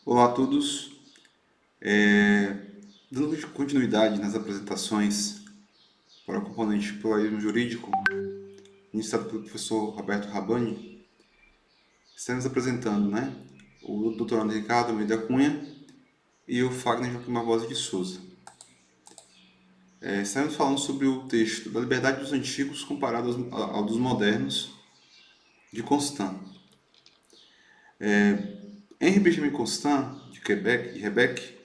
Olá a todos. Dando continuidade nas apresentações para o componente pluralismo jurídico, iniciado pelo professor Roberto Rabani, estamos apresentando, o doutorando Ricardo Almeida Cunha e o Fagner Joaquim Barbosa de Souza. Estamos falando sobre o texto da liberdade dos antigos comparado ao dos modernos, de Constant. Henri Benjamin Constant, de Quebec e Rebec,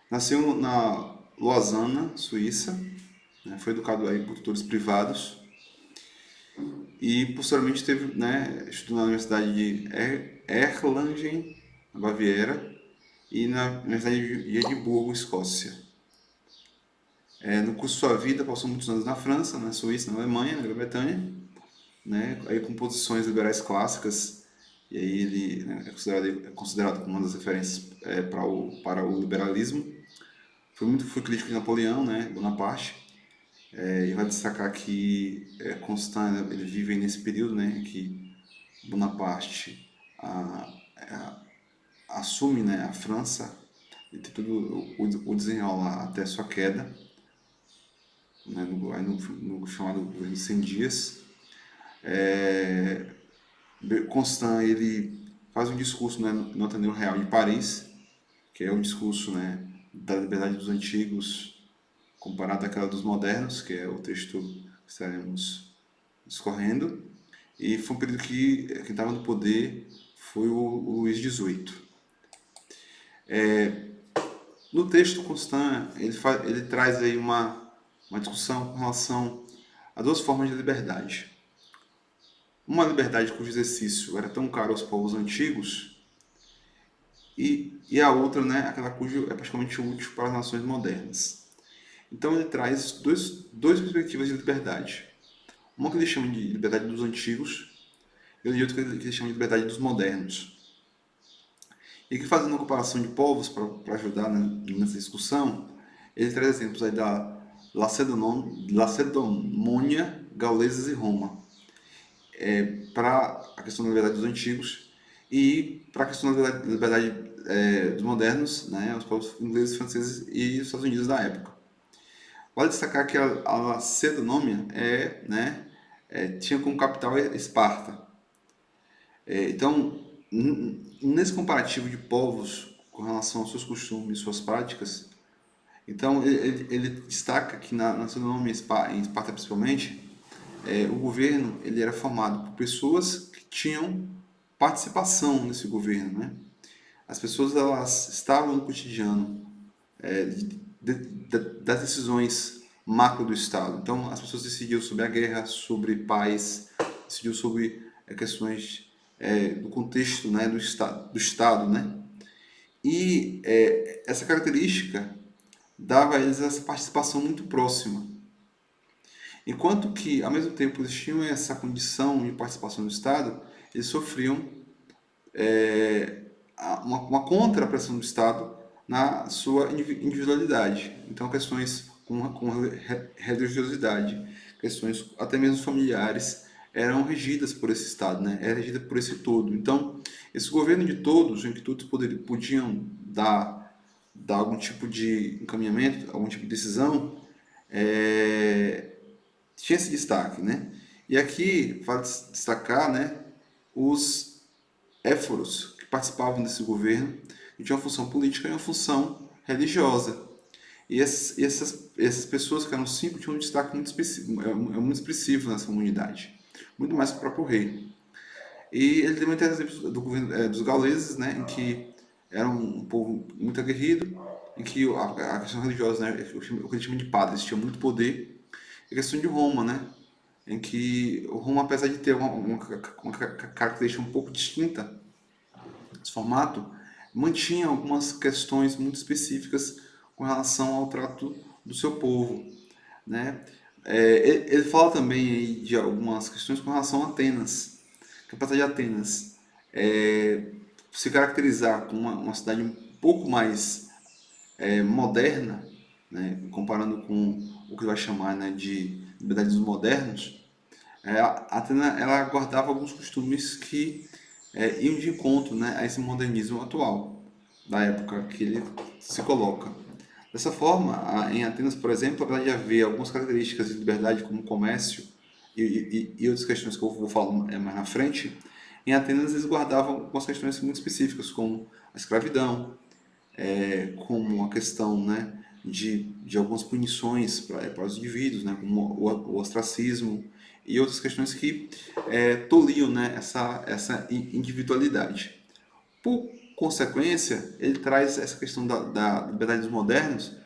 nasceu na Lausanne, Suíça, né, foi educado aí por tutores privados e posteriormente estudou na Universidade de Erlangen, na Baviera, e na Universidade de Edimburgo, Escócia. No curso de sua vida, passou muitos anos na França, na Suíça, na Alemanha, na Grã-Bretanha, né, aí com posições liberais clássicas, e aí ele, né, é considerado como uma das referências para o liberalismo. Foi crítico de Napoleão, né, Bonaparte. E vai destacar que Constant ele vive nesse período, né, em que Bonaparte assume, né, a França e tem todo o desenrolar até sua queda, né, no chamado governo de 100 dias. Constant ele faz um discurso, né, no Ateneu Real de Paris, que é um discurso, né, da liberdade dos antigos comparado àquela dos modernos, que é o texto que estaremos discorrendo. E foi um período que quem estava no poder foi o Luís XVIII. No texto Constant, ele traz aí uma discussão com relação a duas formas de liberdade. Uma liberdade cujo exercício era tão caro aos povos antigos e a outra, né, aquela cujo é praticamente útil para as nações modernas. Então ele traz duas perspectivas de liberdade. Uma que ele chama de liberdade dos antigos e outra que ele chama de liberdade dos modernos. E aqui, fazendo uma comparação de povos para ajudar, né, nessa discussão, ele traz exemplos aí da Lacedemônia, Gauleses e Roma, para a questão da liberdade dos antigos e para a questão da liberdade dos modernos, né, os povos ingleses, franceses e Estados Unidos da época. Vale destacar que a Lacedemônia tinha como capital Esparta. Então, nesse comparativo de povos com relação aos seus costumes, suas práticas, então ele destaca que na Lacedemônia, em Esparta principalmente, o governo ele era formado por pessoas que tinham participação nesse governo, né? As pessoas elas estavam no cotidiano das decisões macro do Estado. Então, as pessoas decidiam sobre a guerra, sobre paz, decidiam sobre questões do contexto, né, do Estado, né? E essa característica dava a eles essa participação muito próxima. Enquanto que, ao mesmo tempo, eles tinham essa condição de participação do Estado, eles sofriam uma contra-pressão do Estado na sua individualidade. Então, questões com religiosidade, questões até mesmo familiares, eram regidas por esse Estado, né? Era regida por esse todo. Então, esse governo de todos, em que todos podiam dar algum tipo de encaminhamento, algum tipo de decisão, tinha esse destaque, né? E aqui vale destacar, né, os éforos que participavam desse governo e tinham uma função política e uma função religiosa. E essas pessoas que eram cinco tinham um destaque muito muito expressivo nessa comunidade, muito mais que o próprio rei. E ele também tem exemplos do governo dos gauleses, né, em que era um povo muito aguerrido, em que a questão religiosa, né, o que a gente chama de padres, tinha muito poder. E a questão de Roma, né, em que o Roma, apesar de ter uma característica um pouco distinta desse formato, mantinha algumas questões muito específicas com relação ao trato do seu povo, né? Ele fala também aí de algumas questões com relação a Atenas, que apesar de Atenas se caracterizar como uma cidade um pouco mais moderna, né, comparando com o que vai chamar, né, de liberdade dos modernos, a Atena ela guardava alguns costumes que iam de encontro, né, a esse modernismo atual, da época que ele se coloca. Dessa forma, em Atenas, por exemplo, apesar de haver algumas características de liberdade, como comércio e outras questões que eu vou falar mais na frente, em Atenas eles guardavam algumas questões muito específicas, como a escravidão, como a questão, né, de algumas punições para os indivíduos, né, como o ostracismo e outras questões que tolhiam, né, essa individualidade. Por consequência, ele traz essa questão da liberdade dos modernos,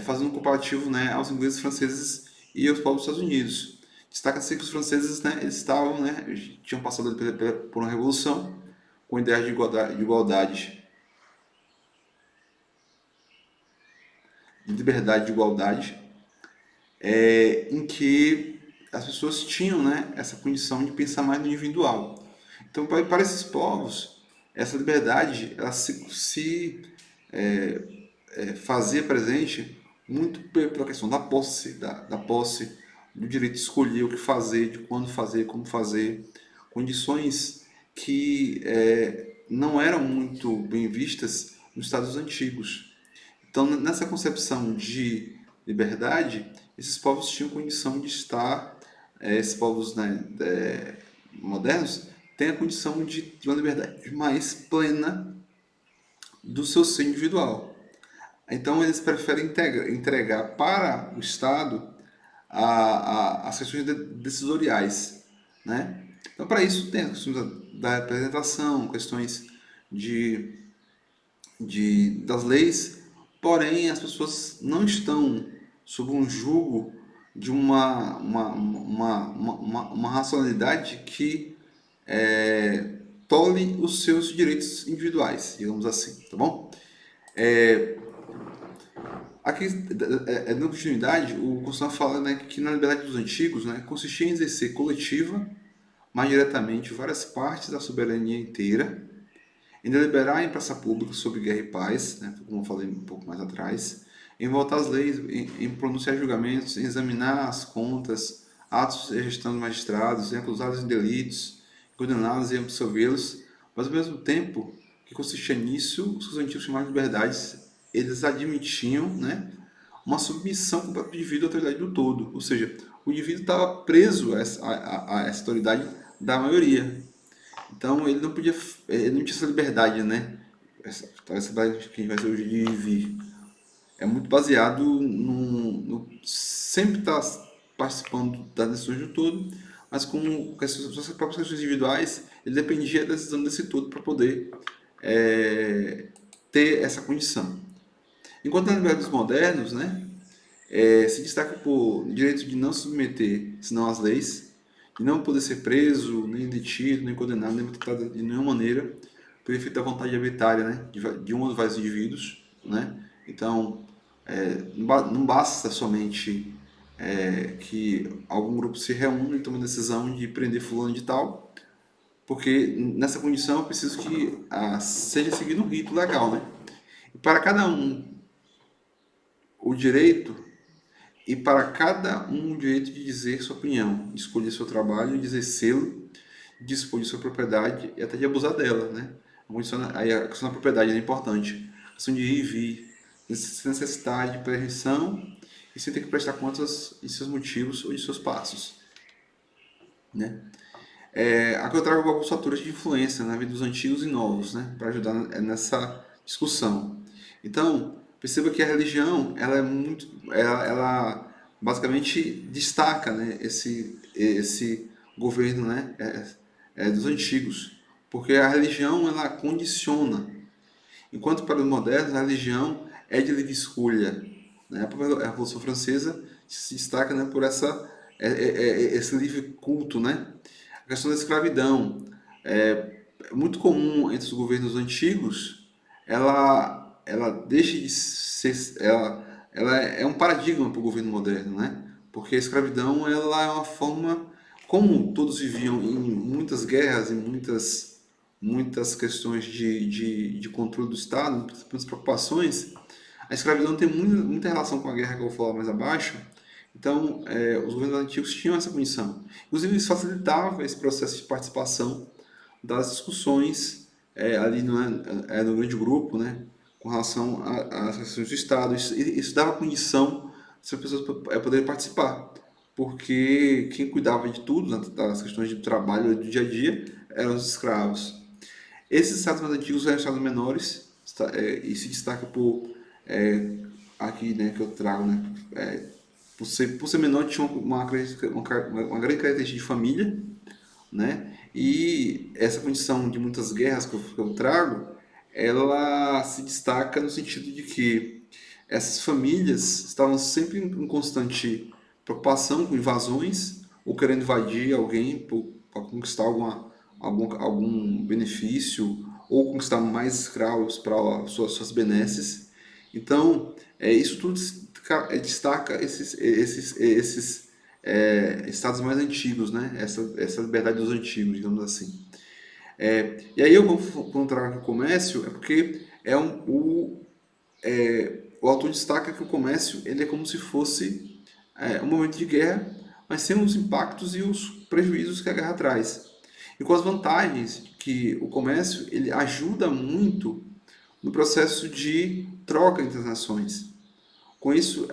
fazendo um comparativo, né, aos ingleses, franceses e aos povos dos Estados Unidos. Destaca-se que os franceses, né, eles estavam, né, tinham passado por uma revolução com ideias de liberdade, de igualdade, em que as pessoas tinham, né, essa condição de pensar mais no individual. Então, para esses povos, essa liberdade ela fazia presente muito pela questão da posse, da posse, do direito de escolher o que fazer, de quando fazer, como fazer, condições que não eram muito bem vistas nos Estados antigos. Então, nessa concepção de liberdade, esses povos tinham condição de estar, esses povos, né, modernos, têm a condição de uma liberdade mais plena do seu ser individual. Então, eles preferem entregar para o Estado as questões decisoriais, né? Então, para isso, tem as questões da representação, questões das leis, porém, as pessoas não estão sob um jugo de uma racionalidade que tolhe os seus direitos individuais, digamos assim, tá bom? Aqui, na continuidade, o Constitucional fala, né, que na liberdade dos antigos, né, consistia em exercer coletiva, mais diretamente, várias partes da soberania inteira, em deliberar em praça pública sobre guerra e paz, né, como eu falei um pouco mais atrás, em votar as leis, em pronunciar julgamentos, em examinar as contas, atos de gestão dos magistrados, em acusados de delitos, condená-los e absolvê-los, mas ao mesmo tempo que consistia nisso, os antigos chamavam de liberdades, eles admitiam, né, uma submissão completa do indivíduo à autoridade do todo, ou seja, o indivíduo estava preso a essa autoridade da maioria. Então ele não tinha essa liberdade, né? Essa liberdade que a gente vai ter hoje de vir. É muito baseado no sempre estar participando das decisões do todo, mas com as suas próprias questões individuais, ele dependia da decisão desse todo para poder ter essa condição. Enquanto na liberdade dos modernos, né, se destaca por direito de não submeter, senão às leis, de não poder ser preso, nem detido, nem condenado, nem tratado de nenhuma maneira, por efeito da vontade arbitrária, né, de um ou vários indivíduos, né. Então, não basta somente que algum grupo se reúna e tome a decisão de prender fulano de tal, porque nessa condição eu preciso que seja seguido um rito legal, né. E para cada um o direito e para cada um o direito de dizer sua opinião, de escolher seu trabalho, de exercê-lo, de dispor de sua propriedade e até de abusar dela, né? Aí a questão da propriedade é importante, a questão de ir e vir, sem necessidade de permissão e sem ter que prestar contas de seus motivos ou de seus passos, né? Aqui eu trago alguns fatores de influência na vida dos antigos e novos, né? Para ajudar nessa discussão. Então, perceba que a religião, ela basicamente destaca, né, esse governo, né, dos antigos, porque a religião ela condiciona, enquanto para os modernos a religião é de livre escolha, né? A Revolução Francesa se destaca, né, por esse livre culto, né? A questão da escravidão é muito comum entre os governos antigos, ela deixa de ser, ela é um paradigma para o governo moderno, né? Porque a escravidão ela é uma forma, como todos viviam em muitas guerras, em muitas questões de controle do Estado, muitas preocupações, a escravidão tem muita relação com a guerra que eu vou falar mais abaixo. Então, os governos antigos tinham essa condição. Inclusive, isso facilitava esse processo de participação das discussões ali no grande grupo, né, com relação às questões do Estado. Isso dava condição para as pessoas poderem participar, porque quem cuidava de tudo, né, das questões de trabalho do dia a dia, eram os escravos. Esses estados mais antigos eram estados menores, e se destaca é, aqui, né, que eu trago, né, por ser menor, tinha uma grande característica de família, né? E essa condição de muitas guerras que eu trago, ela se destaca no sentido de que essas famílias estavam sempre em constante preocupação com invasões ou querendo invadir alguém para conquistar algum benefício ou conquistar mais escravos para suas benesses. Então, isso tudo destaca esses estados mais antigos, né? Essa liberdade dos antigos, digamos assim. E aí eu vou encontrar aqui o comércio, é porque o autor destaca que o comércio ele é como se fosse um momento de guerra, mas sem os impactos e os prejuízos que a guerra traz. E com as vantagens que o comércio ele ajuda muito no processo de troca entre as nações. Com isso,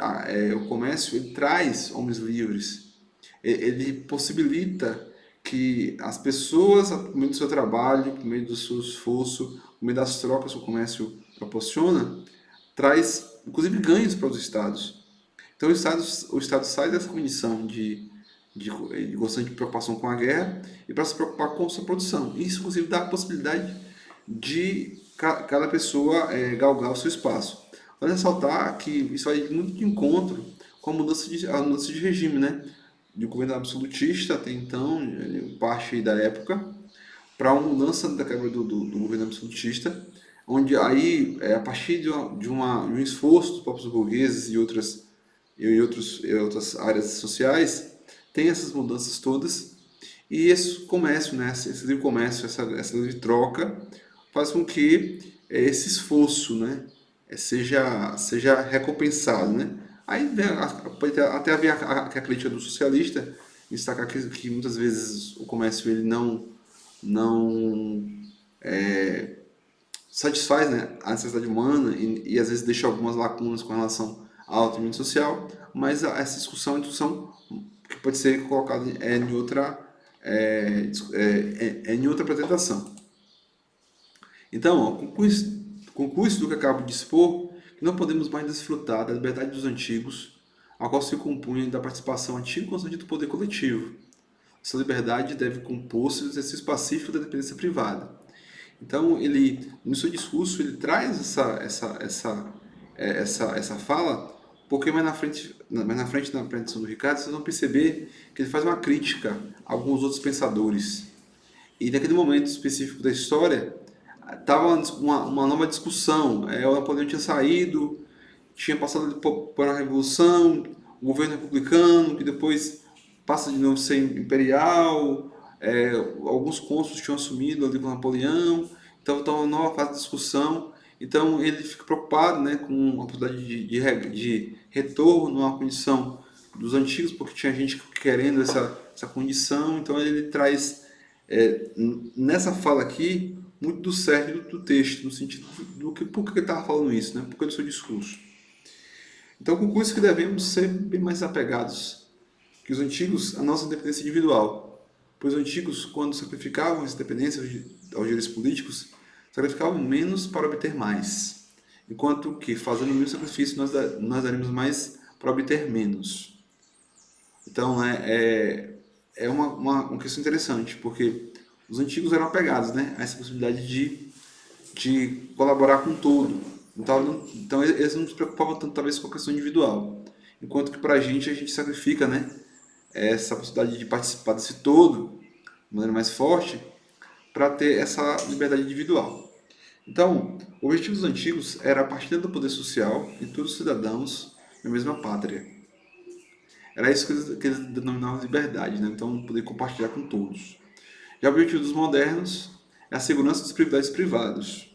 o comércio ele traz homens livres, ele possibilita que as pessoas, por meio do seu trabalho, por meio do seu esforço, por meio das trocas que o comércio proporciona, traz inclusive ganhos para os estados. Então o estado sai dessa condição de constante preocupação com a guerra e para se preocupar com a sua produção. Isso inclusive dá a possibilidade de cada pessoa galgar o seu espaço. Vale ressaltar que isso vai muito de encontro com a mudança de regime, né? De um governo absolutista até então, parte da época, para uma mudança da quebra do governo absolutista, onde aí, a partir de um esforço dos próprios burgueses e outras áreas sociais, tem essas mudanças todas, e esse comércio, né, esse livre comércio, essa livre troca, faz com que esse esforço, né, seja recompensado, né? Aí pode até haver a crítica do socialista, destacar que muitas vezes o comércio ele não satisfaz, né, a necessidade humana e às vezes deixa algumas lacunas com relação ao atendimento social, mas essa discussão é uma discussão que pode ser colocada em outra apresentação. Então, conclui do que acabo de expor, que não podemos mais desfrutar da liberdade dos antigos, a qual se compunha da participação ativa e constante do poder coletivo. Essa liberdade deve compor-se do exercício pacífico da dependência privada. Então, ele, no seu discurso, ele traz essa fala, porque mais na frente da apresentação do Ricardo, vocês vão perceber que ele faz uma crítica a alguns outros pensadores. E naquele momento específico da história, estava uma nova discussão. O Napoleão tinha saído, tinha passado por uma revolução, o governo republicano, que depois passa de novo a ser imperial, alguns cônsules tinham assumido ali com Napoleão, então estava uma nova fase de discussão. Então ele fica preocupado, né, com a possibilidade de retorno à condição dos antigos, porque tinha gente querendo essa condição. Então ele traz, nessa fala aqui, muito do cerne do texto, no sentido por que ele estava falando isso, né? Por que do seu discurso. Então, conclui que devemos ser bem mais apegados que os antigos à nossa independência individual, pois os antigos, quando sacrificavam essa independência aos direitos políticos, sacrificavam menos para obter mais, enquanto que, fazendo o mesmo sacrifício, nós daríamos mais para obter menos. Então, é uma questão interessante, porque os antigos eram apegados, né, a essa possibilidade de colaborar com o todo. Então eles não se preocupavam tanto, talvez, com a questão individual. Enquanto que para a gente sacrifica, né, essa possibilidade de participar desse todo, de maneira mais forte, para ter essa liberdade individual. Então, o objetivo dos antigos era a partilha do poder social de todos os cidadãos na mesma pátria. Era isso que eles denominavam liberdade, né? Então, poder compartilhar com todos. Já o objetivo dos modernos é a segurança dos privilégios privados,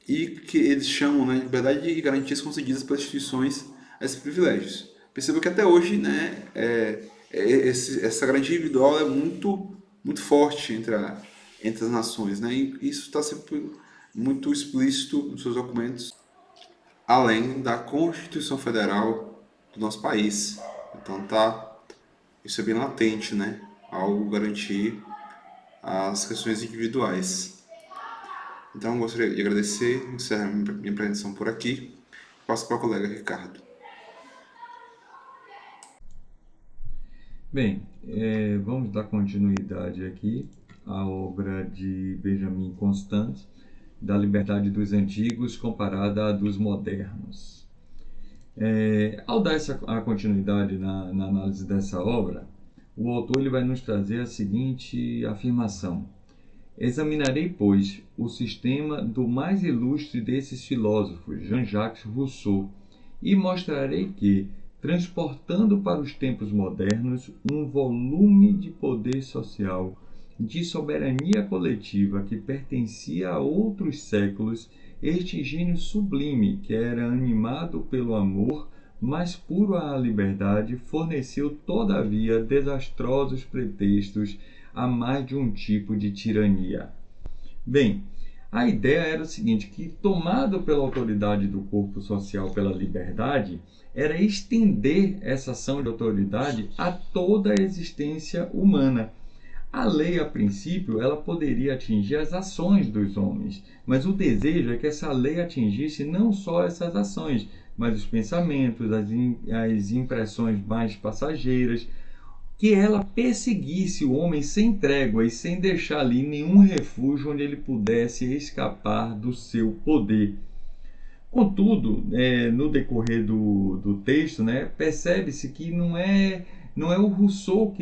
e que eles chamam, né, de liberdade e garantias concedidas pelas instituições a esses privilégios. Perceba que até hoje, né, essa garantia individual é muito forte entre as nações, né? E isso está sempre muito explícito nos seus documentos, além da Constituição Federal do nosso país. Então isso é bem latente, né? Ao garantir as questões individuais. Então, eu gostaria de agradecer, encerrar minha apresentação por aqui. Passo para o colega Ricardo. Bem, vamos dar continuidade aqui à obra de Benjamin Constant, da liberdade dos antigos comparada à dos modernos. Ao dar a continuidade na análise dessa obra, o autor ele vai nos trazer a seguinte afirmação: examinarei, pois, o sistema do mais ilustre desses filósofos, Jean-Jacques Rousseau, e mostrarei que, transportando para os tempos modernos um volume de poder social, de soberania coletiva que pertencia a outros séculos, este gênio sublime, que era animado pelo amor mais puro à liberdade, forneceu todavia desastrosos pretextos a mais de um tipo de tirania. Bem, a ideia era o seguinte, que tomado pela autoridade do corpo social pela liberdade, era estender essa ação de autoridade a toda a existência humana. A lei, a princípio, ela poderia atingir as ações dos homens, mas o desejo é que essa lei atingisse não só essas ações, mas os pensamentos, as impressões mais passageiras, que ela perseguisse o homem sem trégua e sem deixar ali nenhum refúgio onde ele pudesse escapar do seu poder. Contudo, no decorrer do texto, percebe-se que não é o Rousseau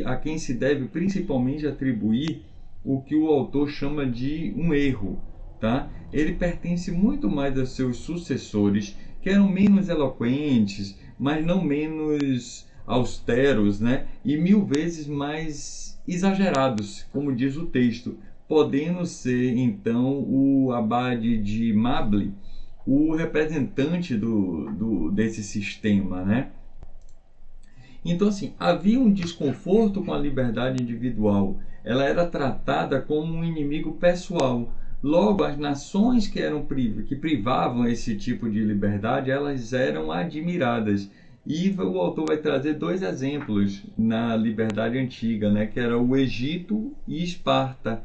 a quem se deve principalmente atribuir o que o autor chama de um erro. Tá? Ele pertence muito mais aos seus sucessores, que eram menos eloquentes, mas não menos austeros, e 1000 vezes mais exagerados, como diz o texto, podendo ser então o abade de Mably o representante desse sistema, Então, assim, havia um desconforto com a liberdade individual. Ela era tratada como um inimigo pessoal. Logo, as nações que privavam esse tipo de liberdade, elas eram admiradas. E o autor vai trazer 2 exemplos na liberdade antiga, que era o Egito e Esparta.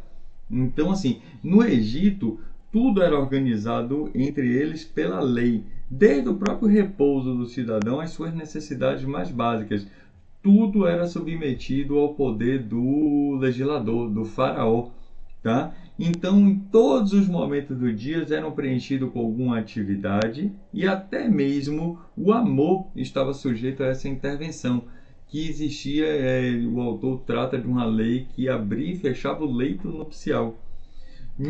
Então, assim, no Egito, tudo era organizado entre eles pela lei, desde o próprio repouso do cidadão às suas necessidades mais básicas. Tudo era submetido ao poder do legislador, do faraó. Tá? Então, em todos os momentos do dia eram preenchidos com alguma atividade e até mesmo o amor estava sujeito a essa intervenção, que existia, o autor trata de uma lei que abria e fechava o leito nupcial. Em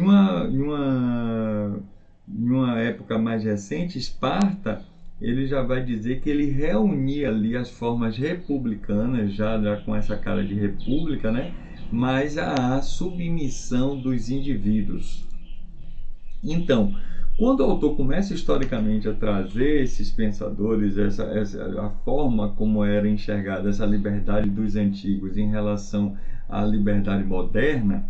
uma época mais recente, Esparta, ele já vai dizer que ele reunia ali as formas republicanas, já com essa cara de república, mas a submissão dos indivíduos. Então, quando o autor começa historicamente a trazer esses pensadores, a forma como era enxergada essa liberdade dos antigos em relação à liberdade moderna,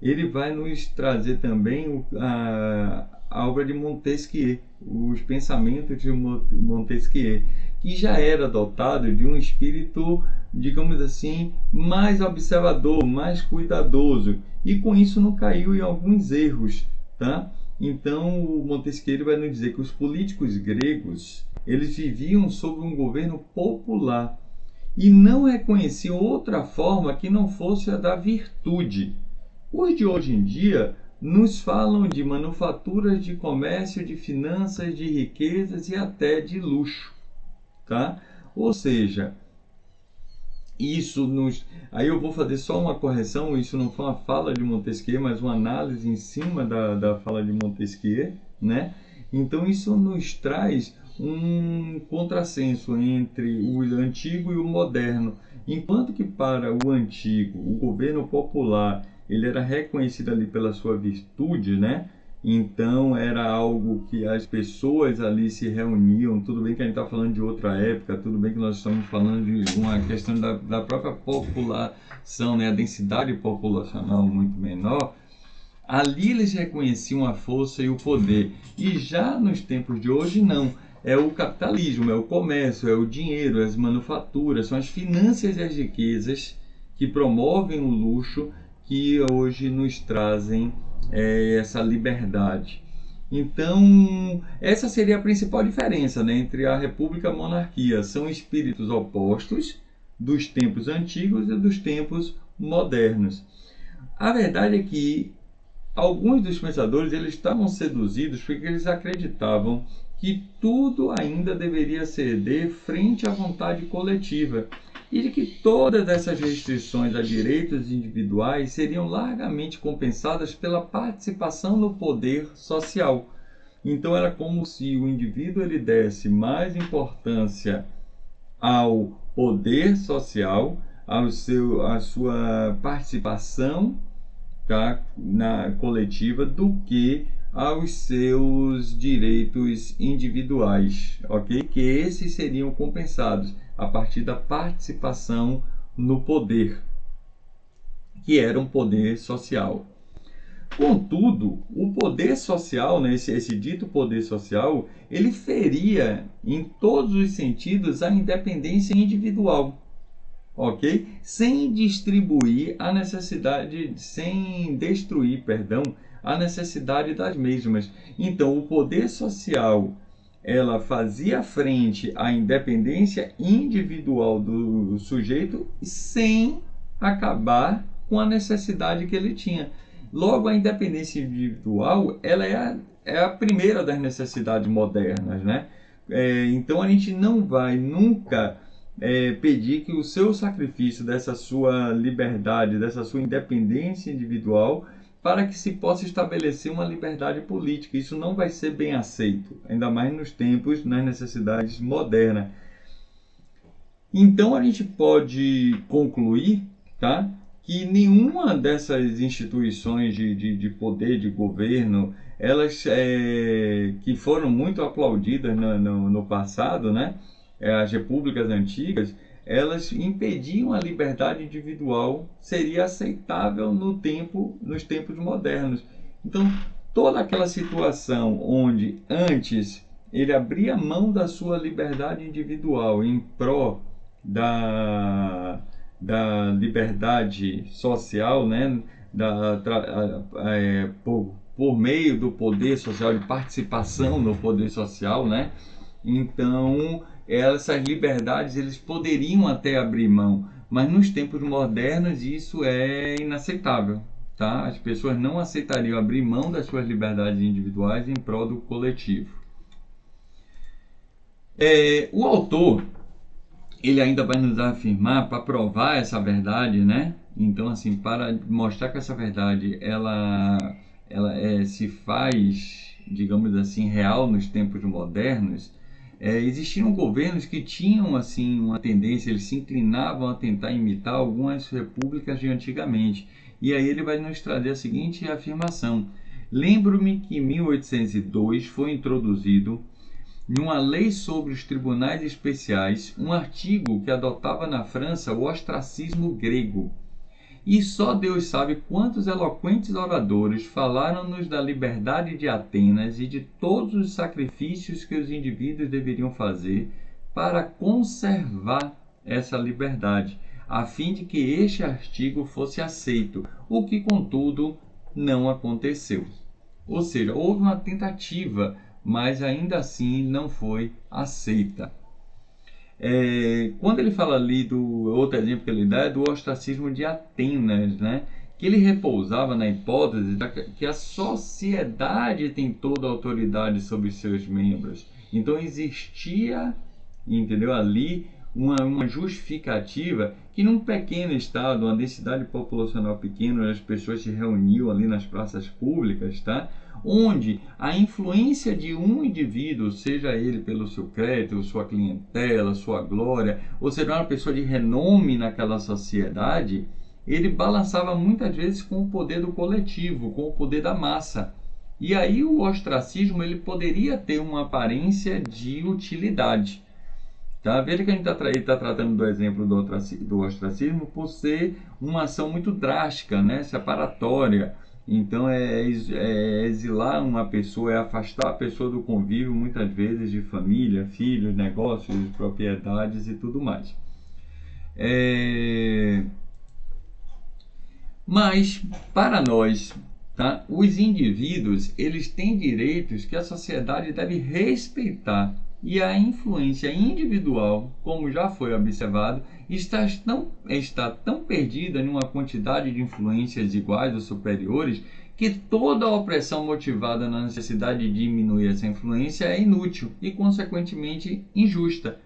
ele vai nos trazer também a obra de Montesquieu, os pensamentos de Montesquieu, que já era dotado de um espírito, digamos assim, mais observador, mais cuidadoso, e com isso não caiu em alguns erros, tá? Então, o Montesquieu vai nos dizer que os políticos gregos, eles viviam sob um governo popular e não reconheciam outra forma que não fosse a da virtude. Os de hoje em dia nos falam de manufaturas, de comércio, de finanças, de riquezas e até de luxo, tá? Ou seja, aí eu vou fazer só uma correção, isso não foi uma fala de Montesquieu, mas uma análise em cima da fala de Montesquieu, Então isso nos traz um contrassenso entre o antigo e o moderno. Enquanto que para o antigo, o governo popular, ele era reconhecido ali pela sua virtude, Então era algo que as pessoas ali se reuniam. Tudo bem que a gente está falando de outra época, tudo bem que nós estamos falando de uma questão da própria população, né? A densidade populacional muito menor. Ali eles reconheciam a força e o poder. E já nos tempos de hoje, não. É o capitalismo, é o comércio, é o dinheiro, as manufaturas, são as finanças e as riquezas que promovem o luxo que hoje nos trazem essa liberdade. Então, essa seria a principal diferença, né, entre a república e a monarquia. São espíritos opostos dos tempos antigos e dos tempos modernos. A verdade é que alguns dos pensadores eles estavam seduzidos porque eles acreditavam que tudo ainda deveria ceder frente à vontade coletiva e de que todas essas restrições a direitos individuais seriam largamente compensadas pela participação no poder social. Então era como se o indivíduo ele desse mais importância ao poder social, à sua participação, tá, na coletiva, do que aos seus direitos individuais, ok? Que esses seriam compensados a partir da participação no poder, que era um poder social. Contudo, o poder social, né, esse dito poder social, ele feria em todos os sentidos a independência individual, ok? Sem destruir, perdão, a necessidade das mesmas. Então, o poder social, ela fazia frente à independência individual do sujeito sem acabar com a necessidade que ele tinha. Logo, a independência individual, ela é a primeira das necessidades modernas, né? Então, a gente não vai nunca pedir que o seu sacrifício dessa sua liberdade, dessa sua independência individual, para que se possa estabelecer uma liberdade política. Isso não vai ser bem aceito, ainda mais nos tempos, nas necessidades modernas. Então a gente pode concluir, tá, que nenhuma dessas instituições de poder, de governo, elas que foram muito aplaudidas no passado, né, as repúblicas antigas, elas impediam a liberdade individual, seria aceitável nos tempos modernos. Então, toda aquela situação onde antes ele abria mão da sua liberdade individual em pró da liberdade social, né, por meio do poder social, de participação no poder social, né? Então, essas liberdades eles poderiam até abrir mão, mas nos tempos modernos isso é inaceitável, tá? As pessoas não aceitariam abrir mão das suas liberdades individuais em prol do coletivo. O autor ele ainda vai nos afirmar, para provar essa verdade, né? Então, assim, para mostrar que essa verdade ela se faz, digamos assim, real nos tempos modernos, existiam governos que tinham assim uma tendência, eles se inclinavam a tentar imitar algumas repúblicas de antigamente. E aí ele vai nos trazer a seguinte afirmação: lembro-me que em 1802 foi introduzido em uma lei sobre os tribunais especiais um artigo que adotava na França o ostracismo grego. E só Deus sabe quantos eloquentes oradores falaram-nos da liberdade de Atenas e de todos os sacrifícios que os indivíduos deveriam fazer para conservar essa liberdade, a fim de que este artigo fosse aceito, o que, contudo, não aconteceu. Ou seja, houve uma tentativa, mas ainda assim não foi aceita. Quando ele fala ali do outro exemplo que ele dá é do ostracismo de Atenas, né? Que ele repousava na hipótese que a sociedade tem toda a autoridade sobre seus membros. Então existia, entendeu, ali uma justificativa que num pequeno estado, uma densidade populacional pequena, as pessoas se reuniam ali nas praças públicas, tá? Onde a influência de um indivíduo, seja ele pelo seu crédito, sua clientela, sua glória, ou seja, uma pessoa de renome naquela sociedade, ele balançava muitas vezes com o poder do coletivo, com o poder da massa. E aí o ostracismo ele poderia ter uma aparência de utilidade. Tá? Veja que a gente está tratando do exemplo do ostracismo por ser uma ação muito drástica, né? Separatória. Então é exilar uma pessoa, é afastar a pessoa do convívio, muitas vezes de família, filhos, negócios, propriedades e tudo mais. Mas para nós, tá? Os indivíduos eles têm direitos que a sociedade deve respeitar. E a influência individual, como já foi observado, está tão perdida em uma quantidade de influências iguais ou superiores que toda opressão motivada na necessidade de diminuir essa influência é inútil e, consequentemente, injusta.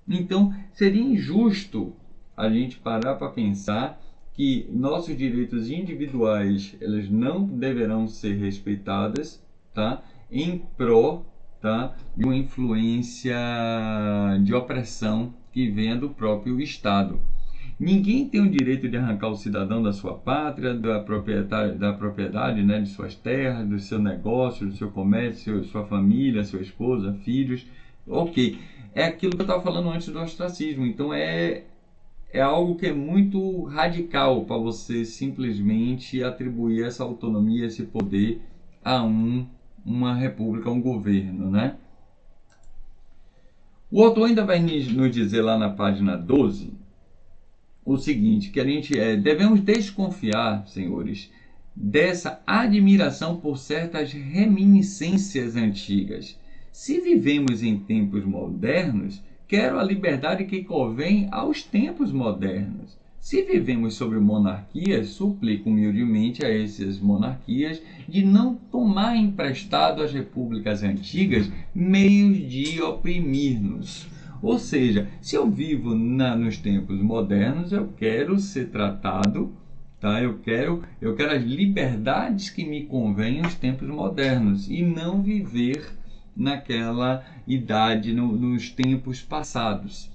Então, seria injusto a gente parar para pensar que nossos direitos individuais eles não deverão ser respeitados, tá? Em prol, tá? De uma influência de opressão que venha do próprio Estado. Ninguém tem o direito de arrancar o cidadão da sua pátria, da propriedade, né, de suas terras, do seu negócio, do seu comércio, sua família, sua esposa, filhos. Ok, é aquilo que eu estava falando antes do ostracismo. Então é algo que é muito radical para você simplesmente atribuir essa autonomia, esse poder a uma república, a um governo, né? O autor ainda vai nos dizer lá na página 12 o seguinte, que a gente devemos desconfiar, senhores, dessa admiração por certas reminiscências antigas. Se vivemos em tempos modernos, quero a liberdade que convém aos tempos modernos. Se vivemos sobre monarquias, suplico humildemente a essas monarquias de não tomar emprestado às repúblicas antigas meios de oprimir-nos. Ou seja, se eu vivo nos tempos modernos, eu quero ser tratado, tá? Eu quero as liberdades que me convêm aos tempos modernos e não viver naquela idade, nos tempos passados,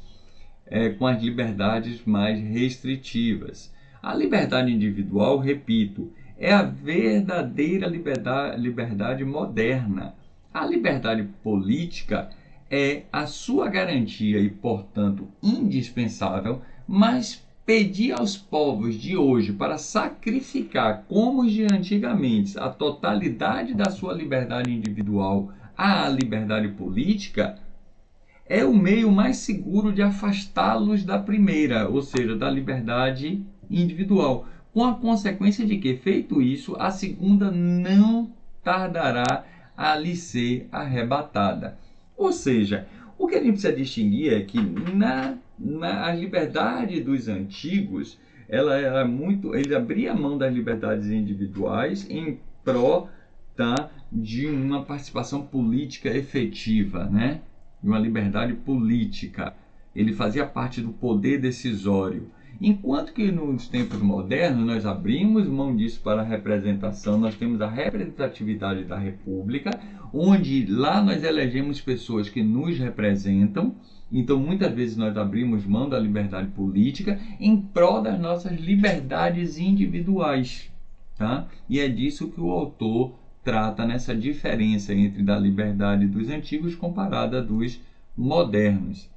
com as liberdades mais restritivas. A liberdade individual, repito, é a verdadeira liberdade moderna. A liberdade política é a sua garantia e, portanto, indispensável, mas pedir aos povos de hoje para sacrificar, como os de antigamente, a totalidade da sua liberdade individual à liberdade política é o meio mais seguro de afastá-los da primeira, ou seja, da liberdade individual, com a consequência de que, feito isso, a segunda não tardará a lhe ser arrebatada. Ou seja, o que a gente precisa distinguir é que a liberdade dos antigos, ele abria mão das liberdades individuais em prol, tá, de uma participação política efetiva, né? De uma liberdade política. Ele fazia parte do poder decisório. Enquanto que nos tempos modernos nós abrimos mão disso para a representação, nós temos a representatividade da República, onde lá nós elegemos pessoas que nos representam. Então muitas vezes nós abrimos mão da liberdade política em prol das nossas liberdades individuais, tá? E é disso que o autor trata nessa diferença entre da liberdade dos antigos comparada dos modernos.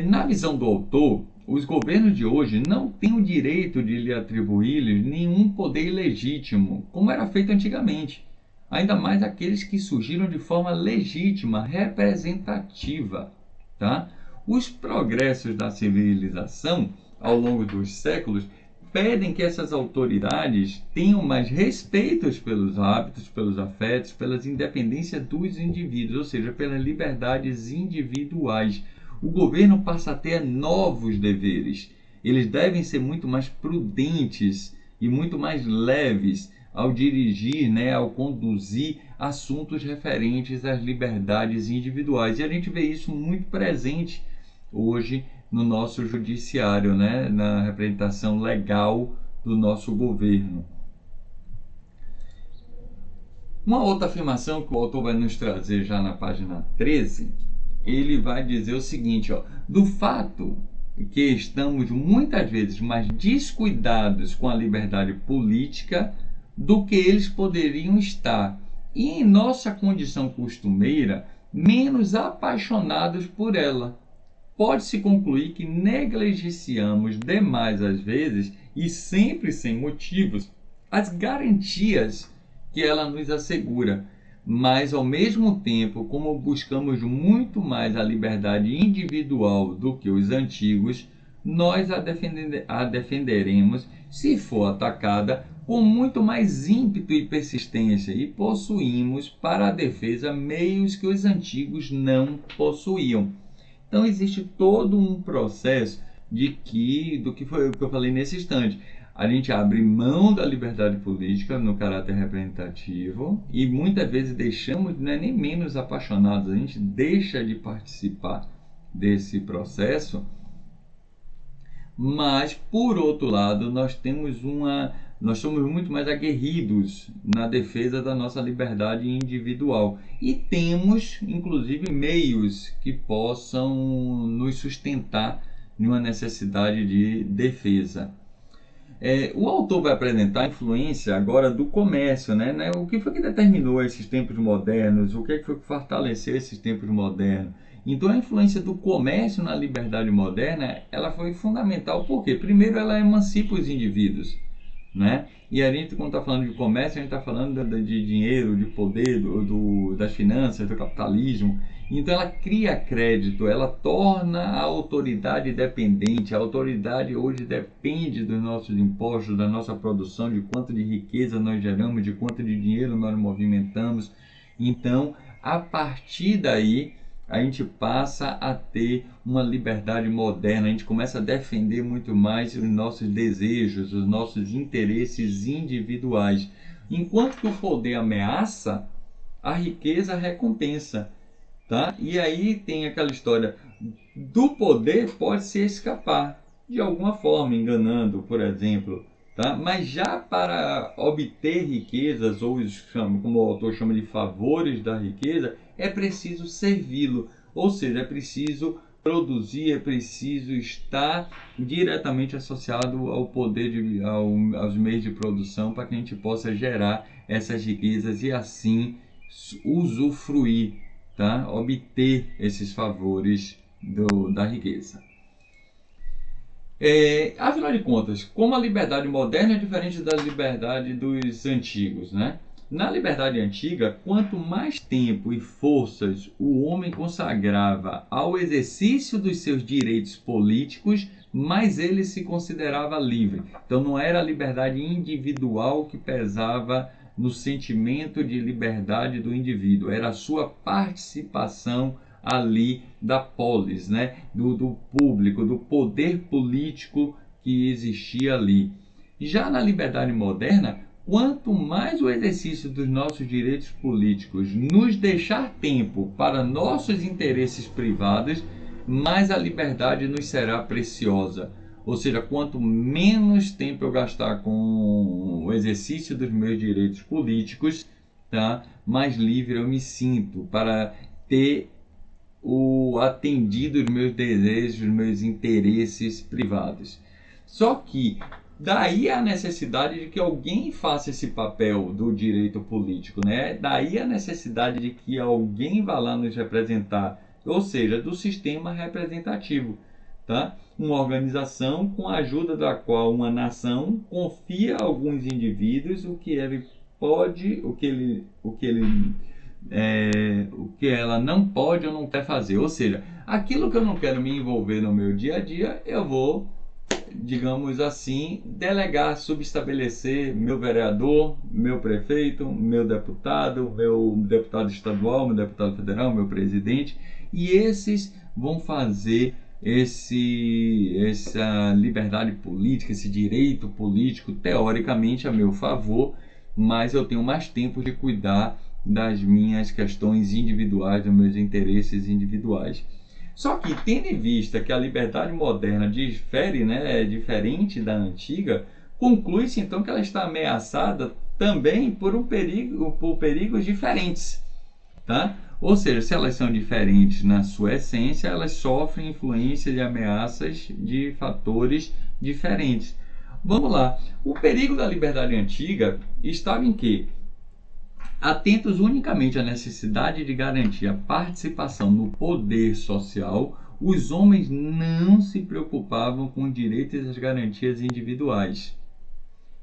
Na visão do autor, os governos de hoje não têm o direito de lhe atribuir-lhes nenhum poder ilegítimo, como era feito antigamente, ainda mais aqueles que surgiram de forma legítima, representativa, tá? Os progressos da civilização ao longo dos séculos pedem que essas autoridades tenham mais respeitos pelos hábitos, pelos afetos, pelas independências dos indivíduos, ou seja, pelas liberdades individuais. O governo passa a ter novos deveres. Eles devem ser muito mais prudentes e muito mais leves ao dirigir, né, ao conduzir assuntos referentes às liberdades individuais. E a gente vê isso muito presente hoje no nosso judiciário, né, na representação legal do nosso governo. Uma outra afirmação que o autor vai nos trazer já na página 13, ele vai dizer o seguinte, do fato que estamos muitas vezes mais descuidados com a liberdade política do que eles poderiam estar, e em nossa condição costumeira, menos apaixonados por ela. Pode-se concluir que negligenciamos demais às vezes, e sempre sem motivos, as garantias que ela nos assegura, mas ao mesmo tempo, como buscamos muito mais a liberdade individual do que os antigos, nós a defenderemos, se for atacada, com muito mais ímpeto e persistência, e possuímos para a defesa meios que os antigos não possuíam. Então existe todo um processo do que foi o que eu falei nesse instante. A gente abre mão da liberdade política no caráter representativo e muitas vezes deixamos, não é nem menos apaixonados, a gente deixa de participar desse processo, mas por outro lado nós somos muito mais aguerridos na defesa da nossa liberdade individual e temos inclusive meios que possam nos sustentar numa necessidade de defesa. O autor vai apresentar a influência agora do comércio, né? O que foi que determinou esses tempos modernos? O que foi que fortaleceu esses tempos modernos? Então a influência do comércio na liberdade moderna, ela foi fundamental, porque primeiro ela emancipa os indivíduos, né? E a gente, quando está falando de comércio, a gente está falando de dinheiro, de poder, das finanças, do capitalismo. Então ela cria crédito, ela torna a autoridade dependente. A autoridade hoje depende dos nossos impostos, da nossa produção, de quanto de riqueza nós geramos, de quanto de dinheiro nós movimentamos. Então, a partir daí, a gente passa a ter uma liberdade moderna, a gente começa a defender muito mais os nossos desejos, os nossos interesses individuais. Enquanto que o poder ameaça, a riqueza recompensa. Tá? E aí tem aquela história do poder pode se escapar de alguma forma, enganando, por exemplo. Tá? Mas já para obter riquezas, ou como o autor chama de favores da riqueza, é preciso servi-lo, ou seja, é preciso produzir, é preciso estar diretamente associado ao poder, aos meios de produção, para que a gente possa gerar essas riquezas e assim usufruir, tá? Obter esses favores da riqueza. Afinal de contas, como a liberdade moderna é diferente da liberdade dos antigos, né? Na liberdade antiga, quanto mais tempo e forças o homem consagrava ao exercício dos seus direitos políticos, mais ele se considerava livre. Então não era a liberdade individual que pesava no sentimento de liberdade do indivíduo, era a sua participação ali da polis, né? do público, do poder político que existia ali. Já na liberdade moderna, quanto mais o exercício dos nossos direitos políticos nos deixar tempo para nossos interesses privados, mais a liberdade nos será preciosa. Ou seja, quanto menos tempo eu gastar com o exercício dos meus direitos políticos, tá? Mais livre eu me sinto para ter atendido os meus desejos, os meus interesses privados. Só que daí a necessidade de que alguém faça esse papel do direito político, né? Daí a necessidade de que alguém vá lá nos representar, ou seja, do sistema representativo, tá? Uma organização com a ajuda da qual uma nação confia a alguns indivíduos o que ele pode, o que ela não pode ou não quer fazer. Ou seja, aquilo que eu não quero me envolver no meu dia a dia, eu vou, digamos assim, delegar, subestabelecer meu vereador, meu prefeito, meu deputado estadual, meu deputado federal, meu presidente, e esses vão fazer essa liberdade política, esse direito político, teoricamente a meu favor, mas eu tenho mais tempo de cuidar das minhas questões individuais, dos meus interesses individuais. Só que, tendo em vista que a liberdade moderna difere, né, é diferente da antiga, conclui-se então que ela está ameaçada também por perigos diferentes, tá? Ou seja, se elas são diferentes na sua essência, elas sofrem influência e ameaças de fatores diferentes. Vamos lá. O perigo da liberdade antiga estava em quê? Atentos unicamente à necessidade de garantir a participação no poder social, os homens não se preocupavam com os direitos e as garantias individuais.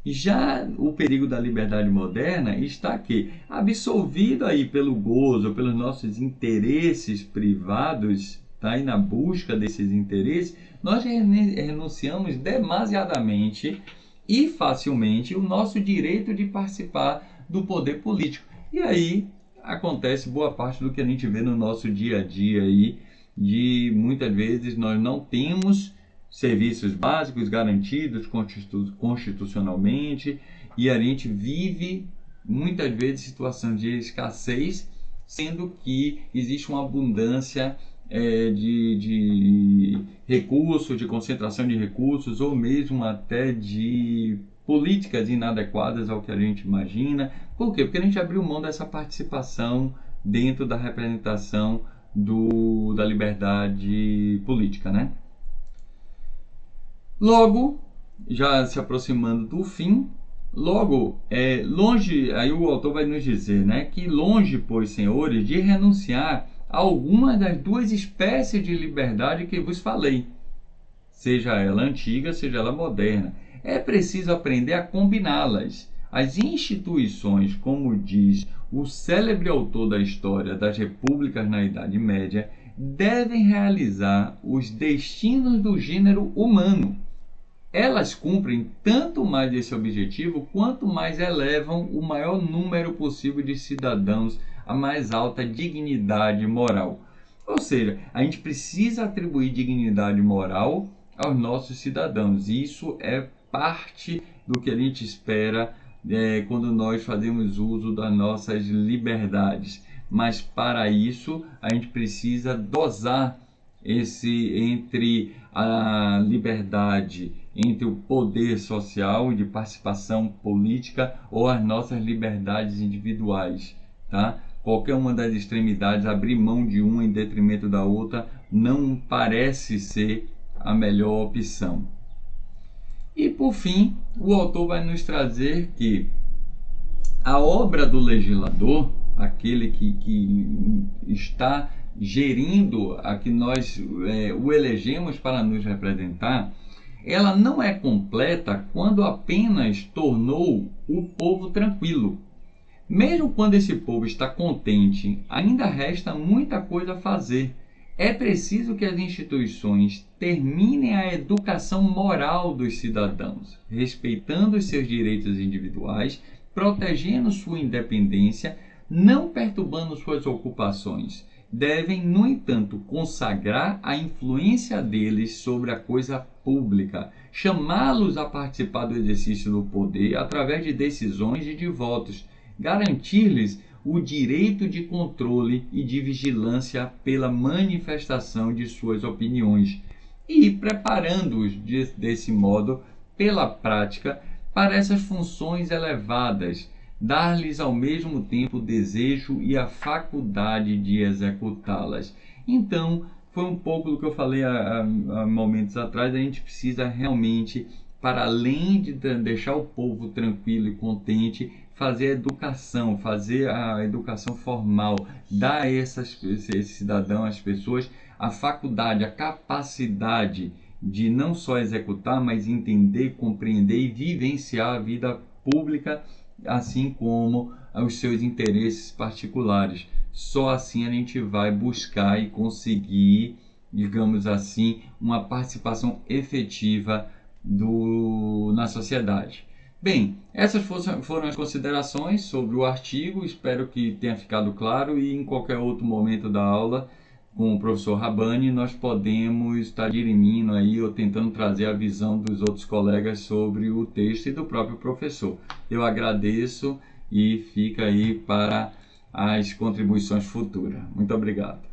Já o perigo da liberdade moderna está aqui, absolvido aí pelo gozo, pelos nossos interesses privados, tá? E na busca desses interesses, nós renunciamos demasiadamente e facilmente o nosso direito de participar do poder político. E aí acontece boa parte do que a gente vê no nosso dia a dia aí, de muitas vezes nós não temos serviços básicos garantidos constitucionalmente, e a gente vive muitas vezes situação de escassez, sendo que existe uma abundância de recursos, de concentração de recursos, ou mesmo até de políticas inadequadas ao que a gente imagina. Por quê? Porque a gente abriu mão dessa participação dentro da representação da liberdade política, né? Logo, já se aproximando do fim, longe, aí o autor vai nos dizer, né, que longe, pois, senhores, de renunciar a alguma das duas espécies de liberdade que vos falei, seja ela antiga, seja ela moderna, é preciso aprender a combiná-las. As instituições, como diz o célebre autor da história das repúblicas na Idade Média, devem realizar os destinos do gênero humano. Elas cumprem tanto mais esse objetivo, quanto mais elevam o maior número possível de cidadãos à mais alta dignidade moral. Ou seja, a gente precisa atribuir dignidade moral aos nossos cidadãos. Isso é parte do que a gente espera quando nós fazemos uso das nossas liberdades. Mas para isso a gente precisa dosar entre a liberdade, entre o poder social e de participação política, ou as nossas liberdades individuais, tá? Qualquer uma das extremidades, abrir mão de uma em detrimento da outra, não parece ser a melhor opção. E por fim, o autor vai nos trazer que a obra do legislador, aquele que está gerindo, a que nós o elegemos para nos representar, ela não é completa quando apenas tornou o povo tranquilo. Mesmo quando esse povo está contente, ainda resta muita coisa a fazer. É preciso que as instituições terminem a educação moral dos cidadãos, respeitando os seus direitos individuais, protegendo sua independência, não perturbando suas ocupações. Devem, no entanto, consagrar a influência deles sobre a coisa pública, chamá-los a participar do exercício do poder através de decisões e de votos, garantir-lhes o direito de controle e de vigilância pela manifestação de suas opiniões e preparando-os desse modo pela prática para essas funções elevadas, dar-lhes ao mesmo tempo o desejo e a faculdade de executá-las. Então, foi um pouco do que eu falei há momentos atrás. A gente precisa realmente, para além de deixar o povo tranquilo e contente, fazer a educação formal, dar a esse cidadão, às pessoas, a faculdade, a capacidade de não só executar, mas entender, compreender e vivenciar a vida pública, assim como os seus interesses particulares. Só assim a gente vai buscar e conseguir, digamos assim, uma participação efetiva na sociedade. Bem, essas foram as considerações sobre o artigo. Espero que tenha ficado claro, e em qualquer outro momento da aula com o professor Rabbani nós podemos estar dirimindo aí ou tentando trazer a visão dos outros colegas sobre o texto e do próprio professor. Eu agradeço e fica aí para as contribuições futuras. Muito obrigado.